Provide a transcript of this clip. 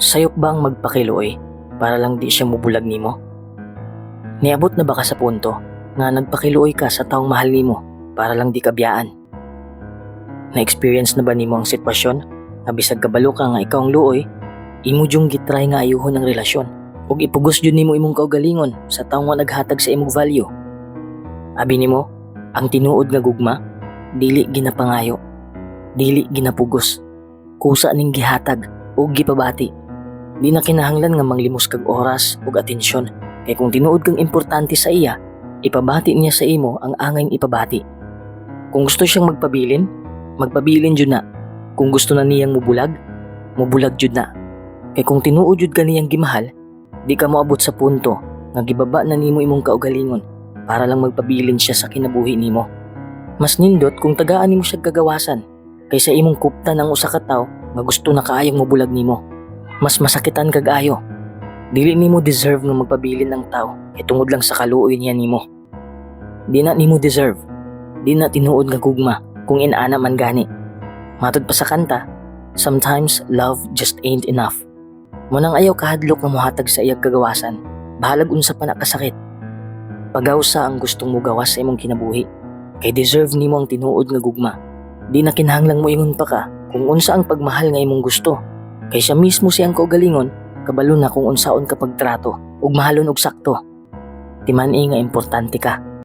Sayop ba ang magpakiluoy para lang di siya mubulag nimo? Niabot na ba ka sa punto nga nagpakiluoy ka sa taong mahal nimo para lang di ka biyaan? Na-experience na ba nimo ang sitwasyon nga bisag kabalo ka nga ikaw ang luoy, imo jung gitry nga ayuhon ang relasyon ug ipugos jud nimo imong kaugalingon sa taong nga naghatag sa imong value? Abi nimo, ang tinuod nga gugma dili ginapangayo, dili ginapugos, kusa ning gihatag ug gipabati. Di na kinahanglan nga manglimos kag oras ug atensyon, kay kung tinuod kang importante sa iya, ipabati niya sa imo ang angay ipabati. Kung gusto siyang magpabilin jud na. Kung gusto na niyang mubulag jud na. Kay kung tinuod jud ka niyang gimahal, di ka moabot sa punto nga gibaba na nimo imong kaugalingon para lang magpabilin siya sa kinabuhi nimo. Mas nindot kung tagaan nimo siya kagawasan kaysa imong kuptan ang usa ka tawo nga gusto na kaayong mubulag nimo. Mas masakitan kag ayo. Dili nimo deserve nga magpabilin ang tao kay tungod lang sa kaluoy niya nimo. Di na nimo deserve. Di na tinuod nga gugma kung inaana man gani. Matod pa sa kanta, sometimes love just ain't enough. Munang ayaw kahadlok nga mohatag sa iyang kagawasan, bahalag unsa pa na kasakit. Pagawsa ang gustong mo gawas sa imong kinabuhi, kay deserve nimo ang tinuod nga gugma. Di na kinahanglang mo ingon pa ka kung unsa ang pagmahal nga imong gusto. Kay siya mismo siyang kaugalingon, kabalo na kung unsaon ka pagtrato ug mahalon og sakto. Timani nga importante ka.